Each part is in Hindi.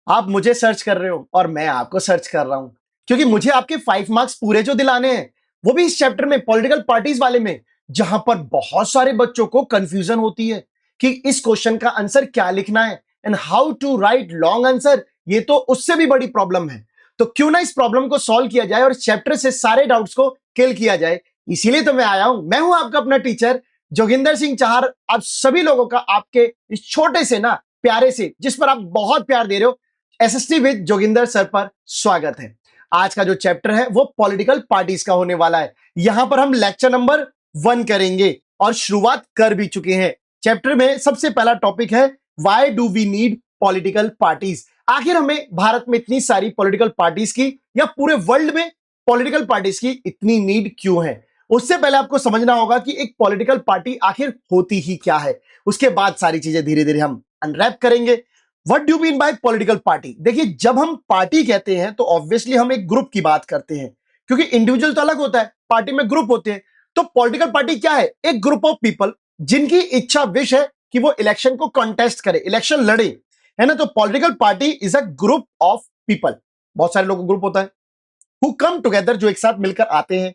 आप मुझे सर्च कर रहे हो और मैं आपको सर्च कर रहा हूं, क्योंकि मुझे आपके 5 मार्क्स पूरे जो दिलाने हैं, वो भी इस चैप्टर में, पॉलिटिकल पार्टीज वाले में, जहां पर बहुत सारे बच्चों को कंफ्यूजन होती है कि इस क्वेश्चन का आंसर क्या लिखना है and how to write long answer. ये तो उससे भी बड़ी प्रॉब्लम है। तो क्यों ना इस प्रॉब्लम को सॉल्व किया जाए और इस चैप्टर से सारे डाउट्स को किल किया जाए। इसीलिए तो मैं आया हूं। मैं हूं आपका अपना टीचर जोगिंदर सिंह चाहर। आप सभी लोगों का आपके इस छोटे से ना प्यारे से, जिस पर आप बहुत प्यार दे रहे हो, एसएसटी विद जोगिंदर सर पर स्वागत है। आज का जो चैप्टर है वो पॉलिटिकल पार्टीज का होने वाला है। यहां पर हम लेक्चर नंबर 1 करेंगे और शुरुआत कर भी चुके हैं। चैप्टर में सबसे पहला टॉपिक है why do we need political parties. आखिर हमें भारत में इतनी सारी पॉलिटिकल पार्टीज की या पूरे वर्ल्ड में पॉलिटिकल पार्टीज की इतनी नीड क्यों है। उससे पहले आपको समझना होगा कि एक पॉलिटिकल पार्टी आखिर होती ही क्या है। उसके बाद सारी चीजें धीरे धीरे हम अनरैप करेंगे। What do mean by political party. देखिए, जब हम पार्टी कहते हैं तो ऑब्वियसली हम एक ग्रुप की बात करते हैं, क्योंकि इंडिविजुअल तो अलग होता है, पार्टी में ग्रुप होते हैं। तो पॉलिटिकल पार्टी क्या है? एक ग्रुप ऑफ पीपल जिनकी इच्छा विश है कि वो इलेक्शन को कॉन्टेस्ट करे, इलेक्शन लड़े, है ना। तो political party is a group of people. बहुत सारे लोगों का ग्रुप होता है हु कम टुगेदर, जो एक साथ मिलकर आते हैं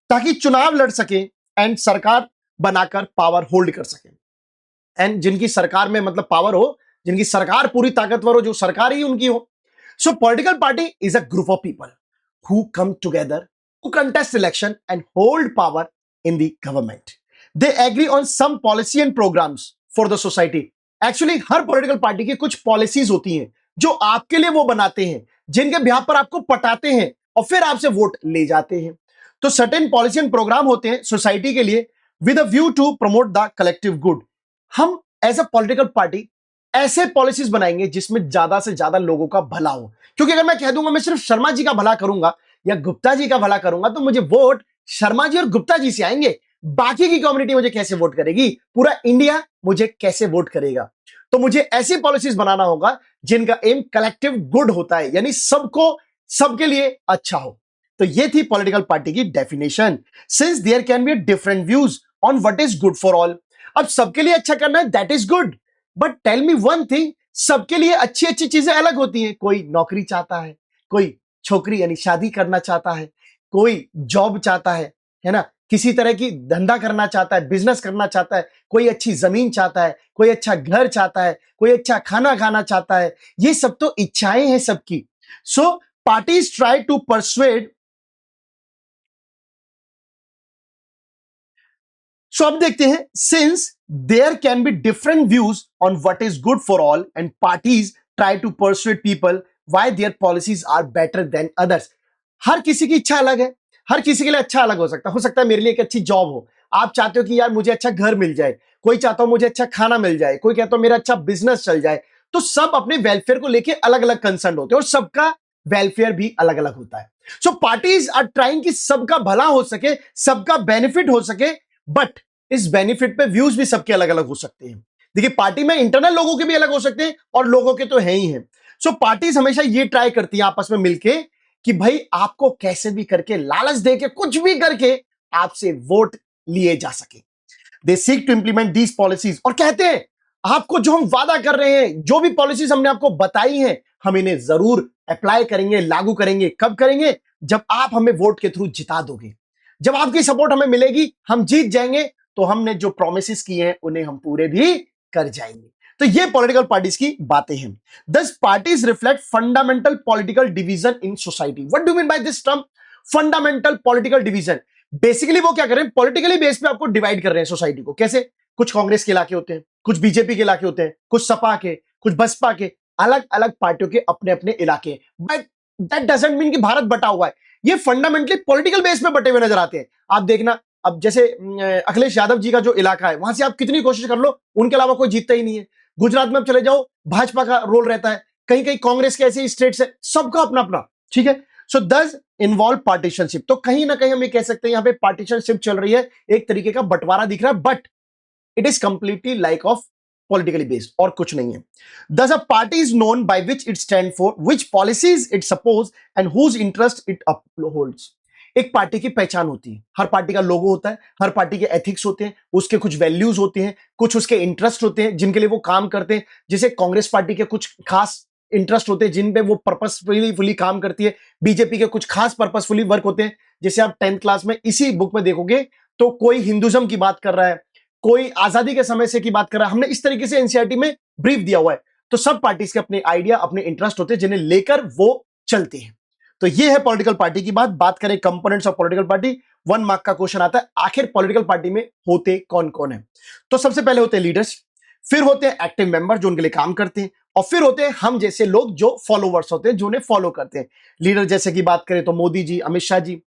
ताकि चुनाव लड़ सके एंड सरकार बनाकर पावर होल्ड कर सके। एंड जिनकी सरकार में मतलब पावर हो, जिनकी सरकार पूरी ताकतवर हो, जो सरकार ही उनकी हो। So political party is a group of people who come together, who contest election and hold power in the government. They agree on some policy and programs for the society. Actually हर पॉलिटिकल पार्टी की कुछ पॉलिसीज होती हैं जो आपके लिए वो बनाते हैं, जिनके बिहाफ पर आपको पटाते हैं और फिर आपसे वोट ले जाते हैं। तो सर्टेन पॉलिसी एंड प्रोग्राम होते हैं सोसाइटी के लिए with a view to promote the collective good. हम एज अ पॉलिटिकल पार्टी ऐसे पॉलिसीज बनाएंगे जिसमें ज्यादा से ज्यादा लोगों का भला हो। क्योंकि अगर मैं कह दूंगा मैं सिर्फ शर्मा जी का भला करूंगा या गुप्ता जी का भला करूंगा, तो मुझे वोट शर्मा जी और गुप्ता जी से आएंगे। बाकी की कम्युनिटी मुझे कैसे वोट करेगी? पूरा इंडिया मुझे कैसे वोट करेगा? तो मुझे ऐसी पॉलिसीज बनाना होगा जिनका एम कलेक्टिव गुड होता है, यानी सबको, सबके लिए अच्छा हो। तो ये थी पॉलिटिकल पार्टी की definition. Since there can be different views on what is good for all. अब सबके लिए अच्छा करना है, that is good, but tell me one thing, सबके लिए अच्छी अच्छी चीजें अलग होती हैं। कोई नौकरी चाहता है, कोई छोकरी यानी शादी करना चाहता है, कोई जॉब चाहता है ना, किसी तरह की धंधा करना चाहता है, बिजनेस करना चाहता है, कोई अच्छी जमीन चाहता है, कोई अच्छा घर चाहता है, कोई अच्छा खाना खाना चाहता है। ये सब तो इच्छाएं हैं सबकी। So parties try to persuade. So अब देखते हैं, since there can be different views on what is good for all and parties try to persuade people why their policies are better than others. हर किसी की इच्छा अलग है, हर किसी के लिए अच्छा अलग हो सकता है मेरे लिए एक अच्छी जॉब हो, आप चाहते हो कि यार मुझे अच्छा घर मिल जाए, कोई चाहता हो मुझे अच्छा खाना मिल जाए, कोई कहता हो मेरा अच्छा बिजनेस चल जाए। तो सब अपने वेलफेयर को लेके अलग अलग कंसर्न होते हैं और सबका वेलफेयर भी अलग अलग होता है। सो पार्टीज आर ट्राइंग कि सबका भला हो सके, सबका बेनिफिट हो सके, बट इस बेनिफिट पे व्यूज भी सबके अलग अलग हो सकते हैं। देखिए, पार्टी में इंटरनल लोगों के भी अलग हो सकते हैं और लोगों के तो है ही हैं। सो पार्टीज हमेशा ये ट्राई करती है आपस में मिलके कि भाई आपको कैसे भी करके, लालच देके, कुछ भी करके आपसे वोट लिए जा सके। They seek to implement these policies, और कहते हैं आपको जो हम वादा कर रहे हैं, जो भी पॉलिसीज हमने आपको बताई हैं, हम इन्हें जरूर अप्लाई करेंगे, लागू करेंगे। कब करेंगे? जब आप हमें वोट के थ्रू जिता दोगे, जब आपकी सपोर्ट हमें मिलेगी, हम जीत जाएंगे, तो हमने जो प्रोमिस किए हैं उन्हें हम पूरे भी कर जाएंगे। तो ये पॉलिटिकल पार्टीज की बातें हैं। दस parties reflect fundamental political division in society. What do mean by this term fundamental political division? Basically वो क्या कर रहे हैं, पॉलिटिकली बेस पे आपको डिवाइड कर रहे हैं सोसाइटी को। कैसे? कुछ कांग्रेस के इलाके होते हैं, कुछ बीजेपी के इलाके होते हैं, कुछ सपा के, कुछ बसपा के, अलग अलग पार्टियों के अपने अपने इलाके। बट दैट डजंट मीन कि भारत बटा हुआ है। ये फंडामेंटली पॉलिटिकल बेस पे बटे हुए नजर आते हैं। आप देखना, अब जैसे अखिलेश यादव जी का जो इलाका है, वहां से आप कितनी कोशिश कर लो, उनके अलावा कोई जीतता ही नहीं है। गुजरात में आप चले जाओ, भाजपा का रोल रहता है, कहीं कहीं कांग्रेस के ऐसे स्टेट्स है, सबका अपना अपना। ठीक है। सो दस इन्वॉल्व पार्टीशनशिप। तो कहीं ना कहीं हम ये कह सकते हैं यहां पे पार्टीशनशिप चल रही है, एक तरीके का बंटवारा दिख रहा है, but it is completely like of politically based और कुछ नहीं है। Thus a party is known by which it stand for, which policies it suppose and whose interest it upholds। एक पार्टी की पहचान होती है, हर पार्टी का लोगो होता है, हर पार्टी के एथिक्स होते हैं, उसके कुछ वैल्यूज होते हैं, कुछ उसके इंटरेस्ट होते हैं जिनके लिए वो काम करते हैं। जैसे कांग्रेस पार्टी के कुछ खास इंटरेस्ट होते हैं, जिन पे वो पर्पसफुली काम करती है। बीजेपी के कुछ खास पर्पसफुली वर्क होते हैं, जैसे आप 10th क्लास में इसी बुक में देखोगे तो कोई हिंदुज्म की बात कर रहा है, कोई आजादी के समय से की बात कर रहा है। हमने इस तरीके से एनसीईआरटी में ब्रीफ दिया हुआ है। तो सब पार्टीज के अपने आइडिया, अपने इंटरेस्ट होते हैं, जिन्हें लेकर वो चलती है। तो ये है पॉलिटिकल पार्टी की बात करें components of political party, 1 mark का क्वेश्चन आता है, आखिर पॉलिटिकल पार्टी में होते कौन कौन है। तो सबसे पहले होते हैं लीडर्स, फिर होते हैं एक्टिव मेंबर जो उनके लिए काम करते हैं, और फिर होते हैं हम जैसे लोग जो फॉलोवर्स होते हैं, जो उन्हें फॉलो करते हैं। लीडर जैसे की बात करें तो मोदी जी, अमित शाह जी,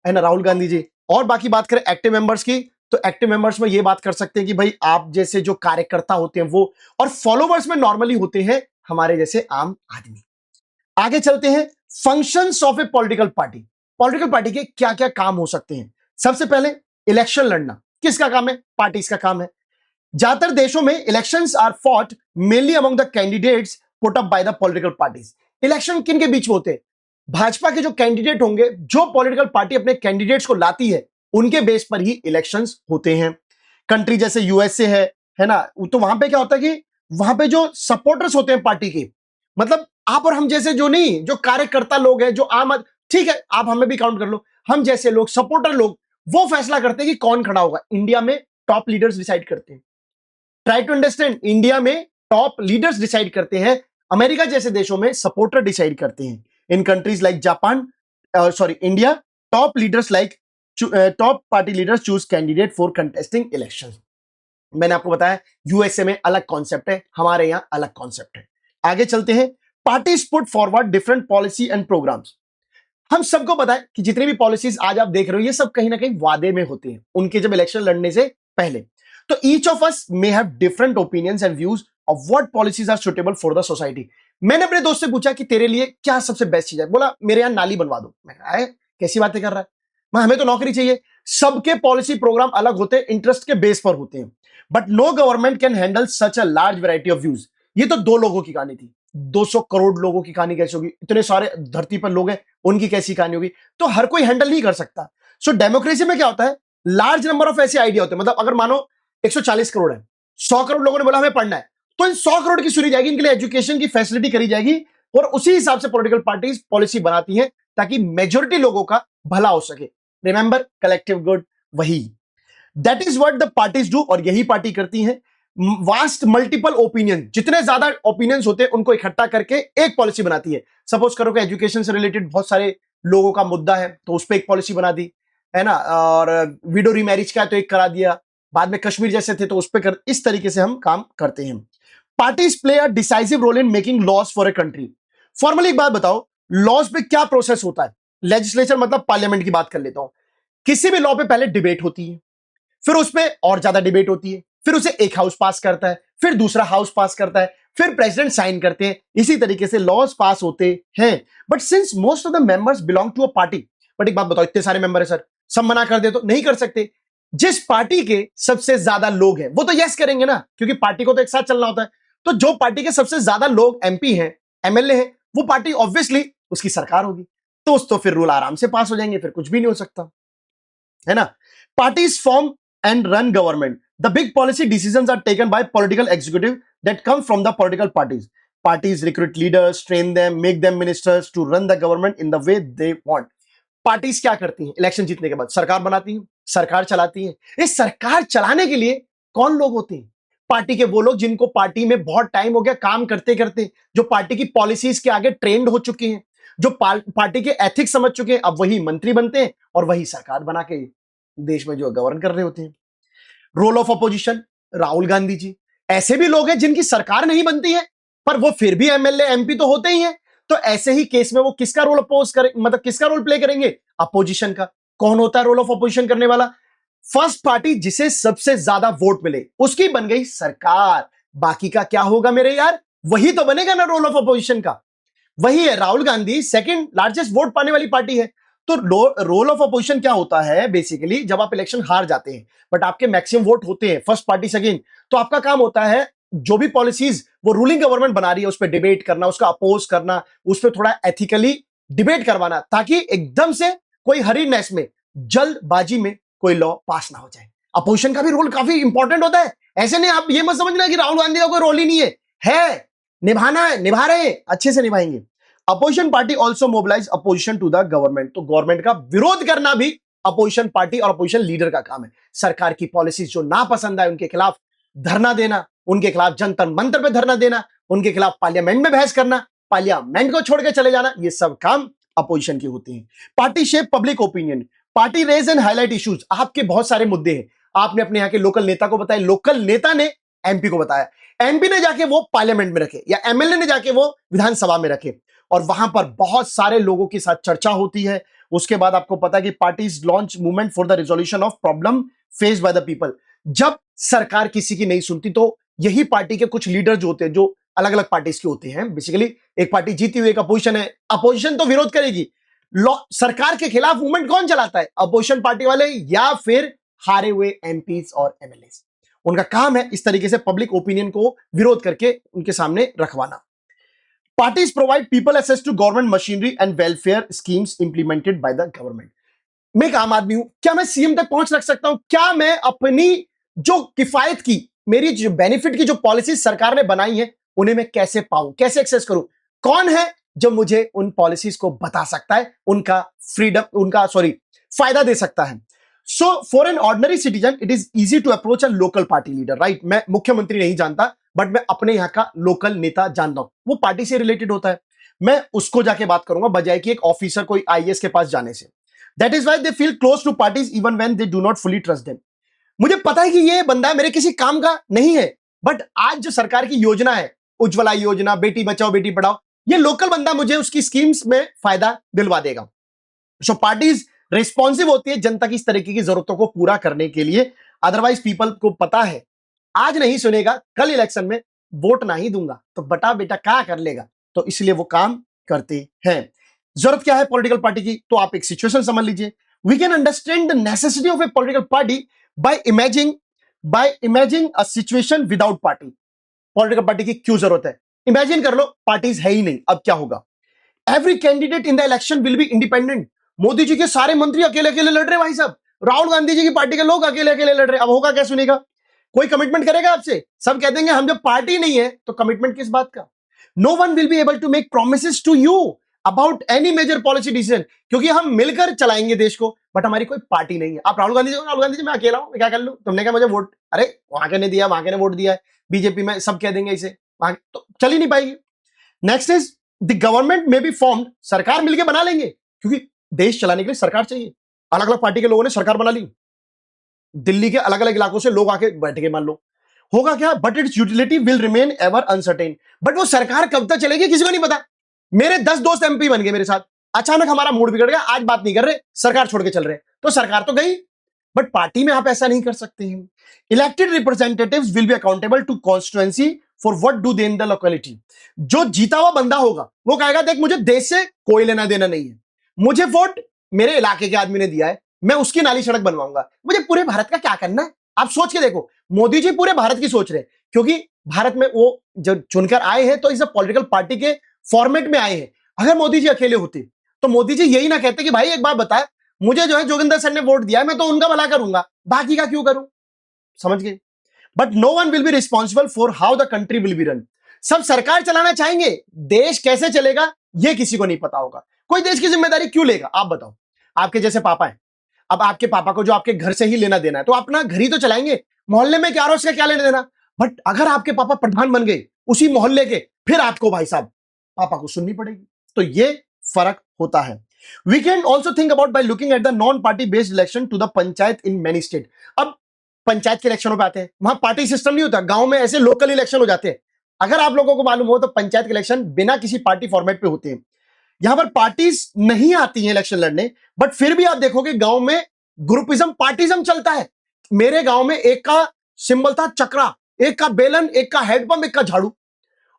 है ना, राहुल गांधी जी। और बाकी बात करें एक्टिव मेंबर्स की, तो एक्टिव मेंबर्स में ये बात कर सकते हैं कि भाई आप जैसे जो कार्यकर्ता होते हैं वो, और फॉलोवर्स में नॉर्मली होते हैं हमारे जैसे आम आदमी। आगे चलते हैं, functions of a political party. Political party के क्या क्या काम हो सकते हैं। सबसे पहले इलेक्शन लड़ना किसका काम है? पार्टीज का काम है। ज्यादातर देशों में elections are fought mainly among the candidates put up by the political parties. Election किन के बीच में होते हैं? भाजपा के जो कैंडिडेट होंगे, जो पॉलिटिकल पार्टी अपने कैंडिडेट्स को लाती है, उनके बेस पर ही इलेक्शंस होते हैं। कंट्री जैसे यूएसए है ना, तो वहां पे क्या होता है कि वहां पे जो सपोर्टर्स होते हैं पार्टी के, मतलब आप और हम जैसे जो नहीं, जो कार्यकर्ता लोग हैं, जो ठीक है, आप हमें भी काउंट कर लो, हम जैसे लोग, सपोर्टर लोग, वो फैसला करते हैं कि कौन खड़ा होगा। इंडिया में टॉप लीडर्स डिसाइड करते हैं। ट्राई टू अंडरस्टैंड, इंडिया में टॉप लीडर्स डिसाइड करते हैं, अमेरिका जैसे देशों में सपोर्टर डिसाइड करते हैं। In countries like Japan, India, top leaders like top party leaders choose candidate for contesting election. मैंने आपको बताया यूएसए में अलग कॉन्सेप्ट है, हमारे यहां अलग कॉन्सेप्ट है। आगे चलते हैं, parties put forward different policy and programs. हम सबको पता है कि जितनी भी पॉलिसीज आज आप देख रहे हो, ये सब कहीं ना कहीं वादे में होते हैं उनके, जब इलेक्शन लड़ने से पहले। तो each of us may have different opinions and views of what policies are suitable for the society. मैंने अपने दोस्त से पूछा कि तेरे लिए क्या सबसे बेस्ट चीज है? बोला मेरे यहां नाली बनवा दो। मैं कहा कैसी बातें कर रहा है, मैं हमें तो नौकरी चाहिए। सबके पॉलिसी प्रोग्राम अलग होते हैं, इंटरेस्ट के बेस पर होते हैं, but no government can handle such a large variety of views. ये तो 2 लोगों की कहानी थी, 200 करोड़ लोगों की कहानी कैसे होगी? इतने सारे धरती पर लोग हैं, उनकी कैसी कहानी होगी? तो हर कोई हैंडल नहीं कर सकता। सो डेमोक्रेसी में क्या होता है, लार्ज नंबर ऑफ ऐसे आइडिया होते हैं। मतलब अगर मानो 140 करोड़ है, 100 करोड़ लोगों ने बोला हमें पढ़ना है, तो इन 100 करोड़ की सुनी जाएगी, इनके लिए एजुकेशन की फैसिलिटी करी जाएगी, और उसी हिसाब से पॉलिटिकल पार्टीज पॉलिसी बनाती हैं ताकि मेजोरिटी लोगों का भला हो सके। रिमेंबर, कलेक्टिव गुड, वही that is what the parties do, और यही पार्टी करती हैं। वास्ट मल्टीपल ओपिनियन, जितने ज्यादा ओपिनियंस होते हैं उनको इकट्ठा करके एक पॉलिसी बनाती है। सपोज करो कि एजुकेशन से रिलेटेड बहुत सारे लोगों का मुद्दा है, तो उस पर एक पॉलिसी बना दी, है ना, और विडो रीमैरिज का है तो एक करा दिया, बाद में कश्मीर जैसे थे तो उस पर इस तरीके से हम काम करते हैं। Parties play a decisive role in making laws for a country. Formally एक बात बताओ, लॉज पे क्या प्रोसेस होता है? लेजिस्लेचर मतलब पार्लियामेंट की बात कर लेता हूं। किसी भी लॉ पे पहले डिबेट होती है, फिर उस पर और ज्यादा डिबेट होती है, फिर उसे एक हाउस पास करता है, फिर दूसरा हाउस पास करता है, फिर प्रेसिडेंट साइन करते हैं। इसी तरीके से लॉज पास होते हैं। But since most of the members belong to a party, but एक बात बताओ, इतने सारे मेंबर है सर, सब मना कर दे तो नहीं कर सकते। जिस पार्टी के सबसे ज्यादा लोग हैं वो तो यस करेंगे ना, क्योंकि पार्टी को तो एक साथ चलना होता है। तो जो पार्टी के सबसे ज्यादा लोग एमपी हैं, एमएलए हैं, वो पार्टी ऑब्वियसली उसकी सरकार होगी, तो फिर रूल आराम से पास हो जाएंगे, फिर कुछ भी नहीं हो सकता, है ना। Parties form and run government. The big policy decisions are taken by political executive that come from the political parties. Parties recruit leaders, train them, make them ministers to run the government in the way they want. Parties क्या करती हैं? इलेक्शन जीतने के बाद सरकार बनाती हैं, सरकार चलाती हैं। इस सरकार चलाने के लिए कौन लोग होते हैं? पार्टी के वो लोग जिनको पार्टी में बहुत टाइम हो गया काम करते करते, जो पार्टी की पॉलिसीज के आगे ट्रेंड हो चुके हैं, जो पार्टी के एथिक्स समझ चुके हैं। अब वही मंत्री बनते हैं और वही सरकार बना के देश में जो गवर्न कर रहे होते हैं। Role of opposition, Rahul Gandhi ji ऐसे भी लोग हैं जिनकी सरकार नहीं बनती है, पर वो फिर भी एमएलए एमपी तो होते ही हैं। तो ऐसे ही केस में वो किसका रोल अपोज करें, मतलब किसका रोल प्ले करेंगे? अपोजिशन का। कौन होता है रोल ऑफ अपोजिशन करने वाला? फर्स्ट पार्टी जिसे सबसे ज्यादा वोट मिले उसकी बन गई सरकार। बाकी का क्या होगा मेरे यार? वही तो बनेगा ना रोल ऑफ अपोजिशन का। वही है, Rahul Gandhi second largest vote पाने वाली पार्टी है। तो रोल ऑफ अपोजिशन क्या होता है? बेसिकली जब आप इलेक्शन हार जाते हैं बट आपके मैक्सिमम वोट होते हैं फर्स्ट पार्टी सेकंड, तो आपका काम होता है जो भी पॉलिसीज वो रूलिंग गवर्नमेंट बना रही है उस पर डिबेट करना, उसका अपोज करना, उस पर थोड़ा एथिकली डिबेट करवाना, ताकि एकदम से कोई हरीनेस में, जल्दबाजी में कोई लॉ पास ना हो जाए। अपोजिशन का भी रोल काफी इंपॉर्टेंट होता है। ऐसे नहीं, आप ये मत समझना कि राहुल गांधी का कोई रोल ही नहीं है, निभाना है, निभा रहे हैं, अच्छे से निभाएंगे। Opposition party also mobilize opposition to the government, तो गवर्नमेंट का विरोध करना भी अपोजिशन पार्टी और अपोजिशन लीडर का काम है। सरकार की पॉलिसीज जो ना पसंद आए उनके खिलाफ धरना देना, उनके खिलाफ जंतर मंतर पे धरना देना, उनके खिलाफ पार्लियामेंट में बहस करना, पार्लियामेंट को छोड़ के चले जाना, ये सब काम अपोजिशन की होती है। Party shape public opinion, party raise and highlight issues, आपके बहुत सारे मुद्दे हैं, आपने अपने यहाँ के लोकल नेता को बताया, लोकल नेता ने एमपी को बताया, एमपी ने जाके वो पार्लियामेंट में रखे या एमएलए ने जाके वो विधानसभा में रखे, और वहां पर बहुत सारे लोगों के साथ चर्चा होती है। उसके बाद आपको पता है कि parties launch movement for the resolution of problem faced by the people. जब सरकार किसी की नहीं सुनती तो यही पार्टी के कुछ लीडर जो होते हैं, जो अलग अलग पार्टीज के होते हैं, बेसिकली एक पार्टी जीती हुई, एक अपोजिशन है, अपोजिशन तो विरोध करेगी। सरकार के खिलाफ मूवमेंट कौन चलाता है? अपोजिशन पार्टी वाले या फिर हारे हुए एमपीज और एमएलए। उनका काम है इस तरीके से पब्लिक ओपिनियन को विरोध करके उनके सामने रखवाना। Parties provide people access to government machinery and welfare schemes implemented by the government. मैं एक आम आदमी हूं, क्या मैं सीएम तक पहुंच रख सकता हूं? क्या मैं अपनी जो किफायत की, मेरी जो बेनिफिट की जो पॉलिसी सरकार ने बनाई है, उन्हें मैं कैसे पाऊं, कैसे एक्सेस करूं? कौन है जो मुझे उन पॉलिसीज को बता सकता है, उनका फायदा दे सकता है? So for an ordinary citizen it is easy to approach a local party leader, right? मैं मुख्यमंत्री नहीं जानता, बट मैं अपने यहां का लोकल नेता जानता हूं, वो पार्टी से रिलेटेड होता है, मैं उसको जाके बात करूंगा बजाय कि एक ऑफिसर कोई आईएएस के पास जाने से। That is why they feel close to parties even when they do not fully trust them. मुझे पता है कि ये बंदा मेरे किसी काम का नहीं है, बट आज जो सरकार की योजना है, उज्ज्वला योजना, बेटी बचाओ बेटी पढ़ाओ, ये लोकल बंदा मुझे उसकी स्कीम्स में फायदा दिलवा देगा। सो पार्टीज रिस्पॉन्सिव होती है जनता की इस तरीके की जरूरतों को पूरा करने के लिए। अदरवाइज पीपल को पता है आज नहीं सुनेगा, कल इलेक्शन में वोट नहीं दूंगा तो बटा बेटा क्या कर लेगा, तो इसलिए वो काम करते हैं। जरूरत क्या है पॉलिटिकल पार्टी की? तो आप एक सिचुएशन समझ लीजिए। We can understand the necessity of a political party by imagining a situation without party. Political party की क्यों जरूरत है? इमेजिन कर लो पार्टीज है ही नहीं, अब क्या होगा? Every candidate in the election will be independent. Modi ji के सारे मंत्री अकेले अकेले लड़ रहे भाई साहब, राहुल गांधी जी की पार्टी के लोग अकेले अकेले लड़ रहे, अब होगा क्या? सुनेगा कोई? कमिटमेंट करेगा आपसे? सब कह देंगे हम जब पार्टी नहीं है तो कमिटमेंट किस बात का? No one will be able to make promises to you about any major policy decision, क्योंकि हम मिलकर चलाएंगे देश को, बट हमारी कोई पार्टी नहीं है। आप राहुल गांधी जी मैं अकेला हूं, मैं क्या कर लूं? तुमने क्या मुझे वोट, अरे वहां के ने दिया, वहां के ने वोट दिया है, बीजेपी में सब कह देंगे इसे, वहां तो चल ही नहीं पाएगी। नेक्स्ट इज द गवर्नमेंट में बी फॉर्म्ड, सरकार मिलकर बना लेंगे, क्योंकि देश चलाने के लिए सरकार चाहिए। अलग अलग पार्टी के लोगों ने सरकार बना ली, दिल्ली के अलग अलग इलाकों से लोग आके बैठ गए, मान लो, होगा क्या? But it's utility will remain ever uncertain. But वो सरकार कब तक चलेगी किसी को नहीं पता। मेरे 10 दोस्त एमपी बन गए मेरे साथ, अचानक हमारा मूड बिगड़ गया, आज बात नहीं कर रहे, सरकार छोड़ के चल रहे, तो सरकार तो गई, बट पार्टी में आप ऐसा नहीं कर सकते हैं। Elected representatives will be accountable to constituency for what do they in the locality. जो जीता हुआ बंदा होगा वो कहेगा देख मुझे देश से कोई लेना देना नहीं है, मुझे वोट मेरे इलाके के आदमी ने दिया है, मैं उसकी नाली सड़क बनवाऊंगा, मुझे पूरे भारत का क्या करना है? आप सोच के देखो, मोदी जी पूरे भारत की सोच रहे हैं, क्योंकि भारत में वो जो चुनकर आए हैं तो इस पॉलिटिकल पार्टी के फॉर्मेट में आए हैं। अगर मोदी जी अकेले होते तो मोदी जी यही ना कहते कि भाई एक बात बता, मुझे जो है जोगिंदर सर ने वोट दिया, मैं तो उनका भला करूंगा, बाकी का क्यों करूं? समझ गए? But no one will be responsible for how the country will be run. सब सरकार चलाना चाहेंगे, देश कैसे चलेगा ये किसी को नहीं पता होगा। कोई देश की जिम्मेदारी क्यों लेगा? आप बताओ। आपके जैसे पापा है, अब आपके पापा को जो आपके घर से ही लेना देना है तो अपना घर ही तो चलाएंगे, मोहल्ले में क्या रोज का क्या लेना देना। बट अगर आपके पापा प्रधान बन गए उसी मोहल्ले के, फिर आपको भाई साहब पापा को सुननी पड़ेगी। तो ये फर्क होता है। We can also think about by looking at the non party based election to the panchayat in many state. अब पंचायत के इलेक्शनों पे आते हैं, वहां पार्टी सिस्टम नहीं होता, गांव में ऐसे लोकल इलेक्शन हो जाते हैं। अगर आप लोगों को मालूम हो तो पंचायत के इलेक्शन बिना किसी पार्टी फॉर्मेट पे होते हैं। यहां पर पार्टीज नहीं आती हैं इलेक्शन लड़ने, बट फिर भी आप देखोगे गांव में ग्रुपिज्म पार्टिज्म चलता है। मेरे गांव में एक का सिंबल था चक्रा, एक का बेलन, एक का हैंडपंप, एक का झाड़ू,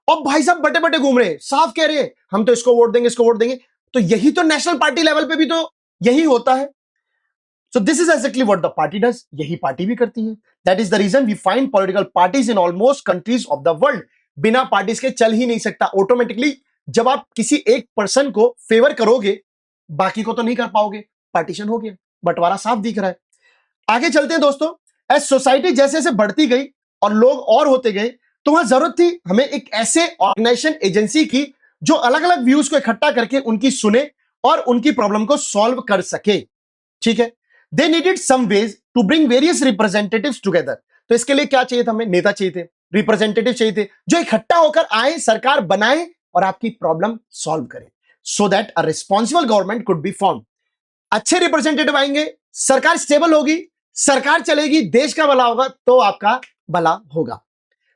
और भाई साहब बटे बटे घूम रहे हैं, साफ कह रहे हैं हम तो इसको वोट देंगे, इसको वोट देंगे। तो यही तो नेशनल पार्टी लेवल पे भी तो यही होता है। So this is exactly what the party does, यही पार्टी भी करती है। That is the reason we find political parties in almost countries of the world. बिना पार्टीज के चल ही नहीं सकता। ऑटोमेटिकली जब आप किसी एक पर्सन को फेवर करोगे, बाकी को तो नहीं कर पाओगे, पार्टीशन हो गया, बंटवारा साफ दिख रहा है। आगे चलते हैं दोस्तों। एज सोसाइटी जैसे जैसे बढ़ती गई और लोग और होते गए, तो वहां जरूरत थी हमें एक ऐसे ऑर्गेनाइजेशन एजेंसी की जो अलग अलग व्यूज को इकट्ठा करके उनकी सुने और उनकी प्रॉब्लम को सॉल्व कर सके। ठीक है, they needed some ways to bring various representatives together. तो इसके लिए क्या चाहिए था हमें? नेता चाहिए थे, रिप्रेजेंटेटिव चाहिए थे, जो इकट्ठा होकर आए, सरकार बनाए और आपकी प्रॉब्लम सॉल्व करें, so that a responsible government could be form. अच्छे रिप्रेजेंटेटिव आएंगे, सरकार स्टेबल होगी, सरकार चलेगी, देश का भला होगा, तो आपका भला होगा।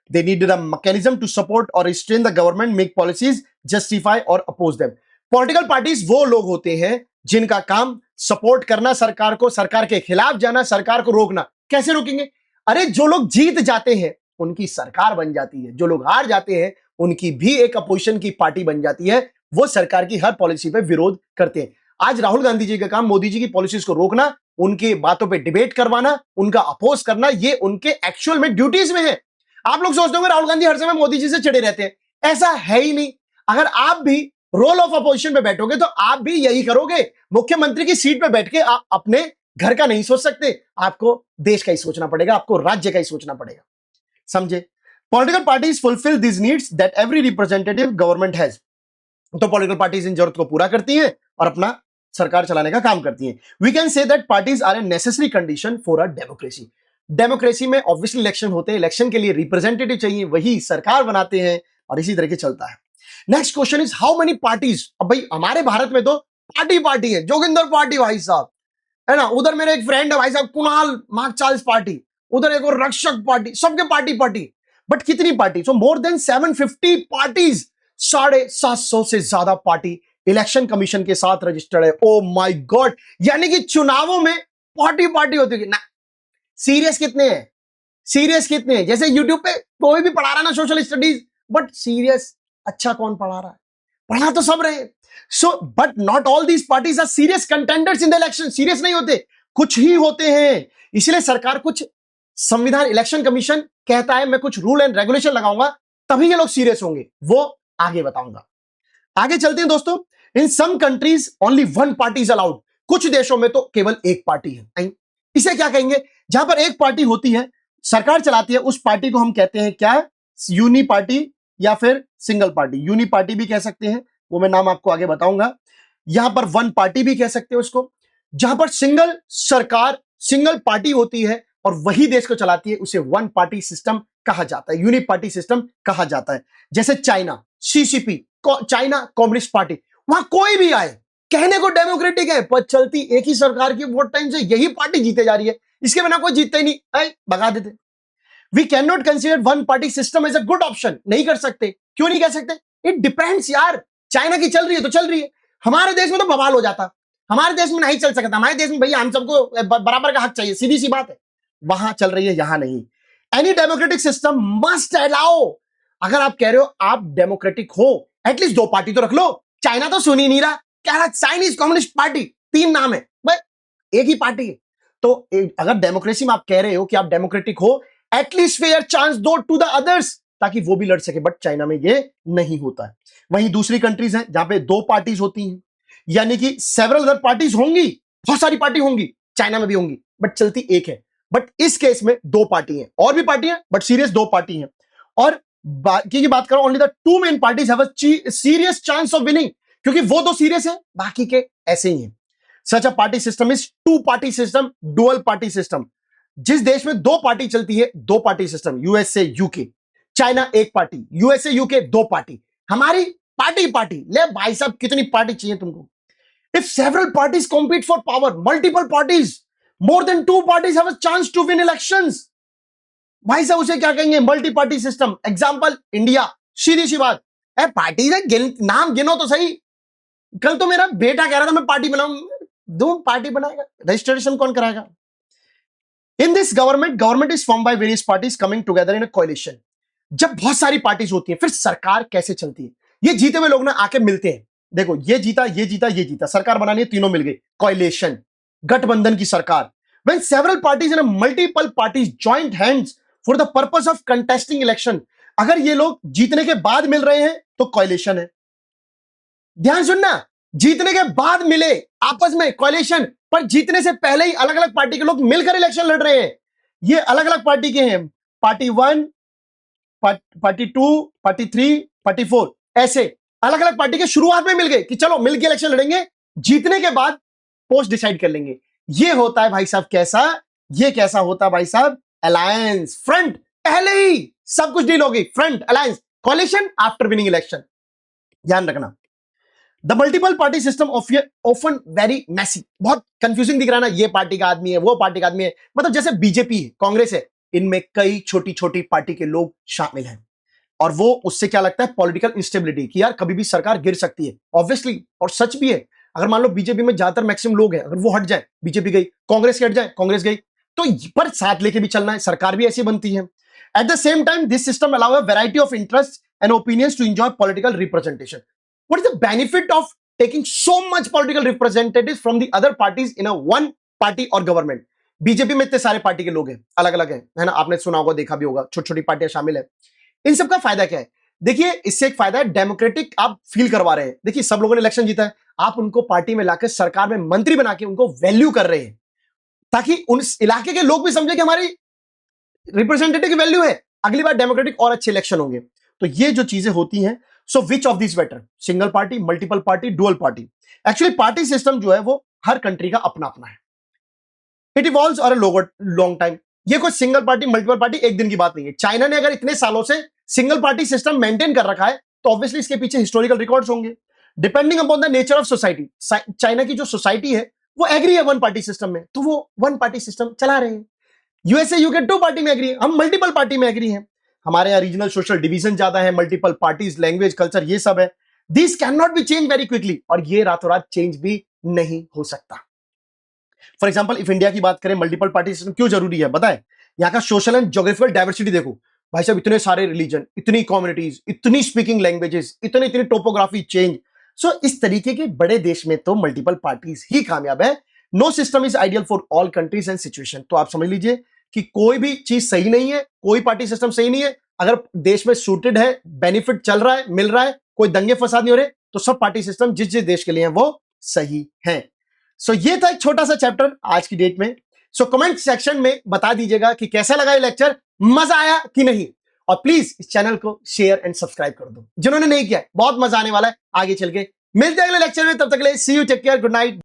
They needed a mechanism to support or restrain the government, make policies, justify or oppose them. Political parties वो लोग होते हैं जिनका काम सपोर्ट करना सरकार को, सरकार के खिलाफ जाना, सरकार को रोकना। कैसे रोकेंगे? अरे जो लोग जीत जाते हैं उनकी सरकार बन जाती है, जो लोग हार जाते हैं उनकी भी एक अपोजिशन की पार्टी बन जाती है, वो सरकार की हर पॉलिसी पे विरोध करते हैं। आज राहुल गांधी जी का काम मोदी जी की पॉलिसीज को रोकना, उनकी बातों पे डिबेट करवाना, उनका अपोज करना, ये उनके एक्चुअल में ड्यूटीज में है। आप लोग सोचते होंगे राहुल गांधी हर समय मोदी जी से चिड़े रहते हैं, ऐसा है ही नहीं। अगर आप भी रोल ऑफ अपोजिशन पे बैठोगे तो आप भी यही करोगे। मुख्यमंत्री की सीट पे बैठ के आप अपने घर का नहीं सोच सकते, आपको देश का ही सोचना पड़ेगा, आपको राज्य का ही सोचना पड़ेगा। समझे? Political parties fulfil this needs that every representative government has. तो पॉलिटिकल पार्टीज इन जरूरत को पूरा करती हैं और अपना सरकार चलाने का काम करती हैं। We can say that parties are a necessary condition for a democracy. Democracy में ऑब्वियसली इलेक्शन होते हैं, इलेक्शन के लिए रिप्रेजेंटेटिव चाहिए, वही सरकार बनाते हैं और इसी तरह के चलता है। Next question is how many parties. अब भाई हमारे भारत में तो पार्टी है, जोगिंदर पार्टी भाई साहब, है ना, उधर मेरे एक फ्रेंड है भाई साहब कुणाल मार्कचार्ल्स पार्टी, उधर एक और रक्षक पार्टी, सबके पार्टी। बट कितनी पार्टी? सो मोर देन 750 पार्टीज, 750 से ज्यादा पार्टी इलेक्शन कमीशन के साथ रजिस्टर्ड है। ओ माय गॉड, यानी कि चुनावों में पार्टी होती है ना। सीरियस कितने हैं? जैसे यूट्यूब पे कोई भी पढ़ा रहा ना सोशल स्टडीज, बट सीरियस अच्छा कौन पढ़ा रहा है? पढ़ा तो सब रहे। So but not all these parties are serious contenders in the election. Serious नहीं होते, कुछ ही होते हैं। इसलिए सरकार कुछ संविधान, इलेक्शन कमीशन कहता है मैं कुछ रूल एंड रेगुलेशन लगाऊंगा, तभी ये लोग सीरियस होंगे, वो आगे बताऊंगा। आगे चलते हैं दोस्तों। In some countries only one party is allowed. कुछ देशों में तो केवल एक पार्टी है। इसे क्या कहेंगे? जहां पर एक पार्टी होती है, सरकार चलाती है, उस पार्टी को हम कहते हैं क्या? यूनी पार्टी या फिर सिंगल पार्टी। यूनी पार्टी भी कह सकते हैं, वो मैं नाम आपको आगे बताऊंगा। यहां पर वन पार्टी भी कह सकते हैं उसको। जहां पर सिंगल सरकार, सिंगल पार्टी होती है और वही देश को चलाती है, उसे वन पार्टी सिस्टम कहा जाता है, यूनिट पार्टी सिस्टम कहा जाता है। जैसे China, CCP, China communist party, वहां कोई भी आए, कहने को डेमोक्रेटिक है, पर चलती एक ही सरकार की, बहुत टाइम से यही पार्टी जीते जा रही है, इसके बिना कोई जीतता ही नहीं, भगा देते। We can not consider one party system as a good option. नहीं कर सकते। क्यों नहीं कह सकते? इट डिपेंड्स यार। चाइना की चल रही है तो चल रही है, हमारे देश में तो बवाल हो जाता, हमारे देश में नहीं चल सकता। हमारे देश में भैया हम सबको बराबर का हक चाहिए, सीधी सी बात है। वहां चल रही है, यहां नहीं। Any democratic system must allow. अगर आप कह रहे हो आप डेमोक्रेटिक हो, एटलीस्ट दो पार्टी तो रख लो। चाइना तो सुन ही नहीं रहा, कह रहा चाइनीज कम्युनिस्ट पार्टी, 3 नाम है भाई, एक ही पार्टी है। तो अगर डेमोक्रेसी में आप कह रहे हो कि आप डेमोक्रेटिक हो, एटलीस्ट फेयर चांस दो टू द अदर्स, ताकि वो भी लड़ सके। बट चाइना में ये नहीं होता है। वहीं दूसरी कंट्रीज हैं जहां पे 2 पार्टीज होती हैं, यानी कि सेवरल अदर पार्टीज होंगी, बहुत सारी पार्टी होंगी, चाइना में भी होंगी, बट चलती एक है। बट इस केस में 2 पार्टी हैं, और भी पार्टी हैं बट सीरियस 2 पार्टी हैं। और बाकी की बात करो, only the 2 main parties have a serious chance of winning, क्योंकि वो 2 सीरियस है, बाकी के ऐसे ही हैं। Such a party system is 2 party system, dual party system. जिस देश में 2 पार्टी चलती है, 2 party system, USA UK. China 1 party, USA UK 2 party. हमारी पार्टी। ले भाई साहब, कितनी पार्टी चाहिए तुमको? If several parties compete for power, multiple parties, more than 2 parties have a chance to win elections, भाई साहब उसे क्या कहेंगे? Multi party system. Example India, सीधी सी बात है। पार्टी नाम गिनो तो सही। कल तो मेरा बेटा कह रहा था मैं पार्टी बनाऊंगा, 2 पार्टी बनाएगा, रजिस्ट्रेशन कौन कराएगा? In this government is form by various parties coming together in a collision. जब बहुत सारी पार्टीज होती है, फिर सरकार कैसे चलती है? ये जीते हुए लोग ना आके मिलते हैं, देखो ये जीता, सरकार बनानी है, तीनों मिल गए, कोलिशन, गठबंधन की सरकार। When several parties and multiple parties joined hands for the purpose of contesting election, अगर ये लोग जीतने के बाद मिल रहे हैं तो कोलिशन है। ध्यान सुनना, जीतने के बाद मिले आपस में कोलिशन, पर जीतने से पहले ही अलग अलग पार्टी के लोग मिलकर इलेक्शन लड़ रहे हैं। ये अलग अलग पार्टी के हैं, पार्टी 1, पार्टी 2, पार्टी 3, पार्टी 4, ऐसे अलग अलग पार्टी के शुरुआत में मिल गए कि चलो मिलकर इलेक्शन लड़ेंगे, जीतने के बाद पोस्ट डिसाइड कर लेंगे। ये होता है भाई साहब कैसा, ये कैसा होता है भाई साहब, अलायंस, फ्रंट, पहले ही सब कुछ डील हो गई, front, alliance, coalition after winning election. ध्यान रखना, the multiple party system often very messy, बहुत कंफ्यूजिंग दिख रहा है ना, ये पार्टी का आदमी है, वो पार्टी का आदमी है, मतलब जैसे बीजेपी है, कांग्रेस है, इनमें कई छोटी छोटी पार्टी के लोग शामिल हैं, और वो उससे क्या लगता है, पॉलिटिकल इंस्टेबिलिटी, कि यार कभी भी सरकार गिर सकती है, ऑब्वियसली, और सच भी है। अगर मान लो बीजेपी में ज्यादातर मैक्सिमम लोग हैं, अगर वो हट जाए, बीजेपी गई, कांग्रेस हट जाए, कांग्रेस गई, तो पर साथ लेके भी चलना है, सरकार भी ऐसी बनती है। At the same time this system allow a variety of interest and opinions to enjoy political representation. What is the benefit of taking so much political representatives from the other parties in a one party or government? BJP में इतने सारे पार्टी के लोग हैं, अलग अलग हैं, है ना, आपने सुना होगा, देखा भी होगा, छोटी छोटी पार्टियां शामिल है। इन सब का फायदा क्या है? देखिए, इससे एक फायदा है, डेमोक्रेटिक आप फील करवा रहे हैं। देखिए, सब लोगों ने इलेक्शन जीता है, आप उनको पार्टी में लाकर सरकार में मंत्री बना के उनको वैल्यू कर रहे हैं, ताकि उस इलाके के लोग भी समझे कि हमारी रिप्रेजेंटेटिव की वैल्यू है, अगली बार डेमोक्रेटिक और अच्छे इलेक्शन होंगे। तो ये जो चीजें होती हैं, so which of this better, single party, multiple party, dual party? Actually party system जो है वो हर कंट्री का अपना अपना है, इट इवॉल्व्स और लॉन्ग टाइम। ये कोई सिंगल पार्टी मल्टीपल पार्टी एक दिन की बात नहीं है। चाइना ने अगर इतने सालों से सिंगल पार्टी सिस्टम मेंटेन कर रखा है, तो ऑब्वियसली इसके पीछे हिस्टोरिकल रिकॉर्ड्स होंगे, depending upon the nature of society. China की जो सोसाइटी है वो एग्री है वन पार्टी सिस्टम में, तो वो वन पार्टी सिस्टम चला रहे हैं। यूएसए यूके टू पार्टी में एग्री है, हम मल्टीपल पार्टी में एग्री हैं। हमारे यहाँ रीजनल सोशल डिवीजन ज्यादा है, मल्टीपल पार्टीज, लैंग्वेज, कल्चर, ये सब है। This can not be change very quickly, और ये रातों रात चेंज भी नहीं हो सकता। फॉर एग्जाम्पल, इफ इंडिया की बात करें, मल्टीपल पार्टी सिस्टम क्यों जरूरी है बताएं? यहाँ का सोशल एंड ज्योग्राफिकल डाइवर्सिटी देखो भाई साहब, इतने सारे रिलीजन, इतनी कम्युनिटीज, इतनी स्पीकिंग लैंग्वेजेस, इतनी इतनी टोपोग्राफी चेंज। सो इस तरीके के बड़े देश में तो मल्टीपल पार्टीज ही कामयाब है। No system is ideal for all countries and situation. तो आप समझ लीजिए कि कोई भी चीज सही नहीं है, कोई पार्टी सिस्टम सही नहीं है। अगर देश में सूटेड है, बेनिफिट चल रहा है, मिल रहा है, कोई दंगे फसाद नहीं हो रहे, तो सब पार्टी सिस्टम जिस जिस देश के लिए है वो सही है। सो ये था एक छोटा सा चैप्टर आज की डेट में। सो कमेंट सेक्शन में बता दीजिएगा कि कैसा लगा ये लेक्चर, मजा आया कि नहीं, और प्लीज इस चैनल को शेयर एंड सब्सक्राइब कर दो जिन्होंने नहीं किया है। बहुत मजा आने वाला है आगे चल के। मिलते हैं अगले लेक्चर में, तब तक के लिए see you, take care, good night.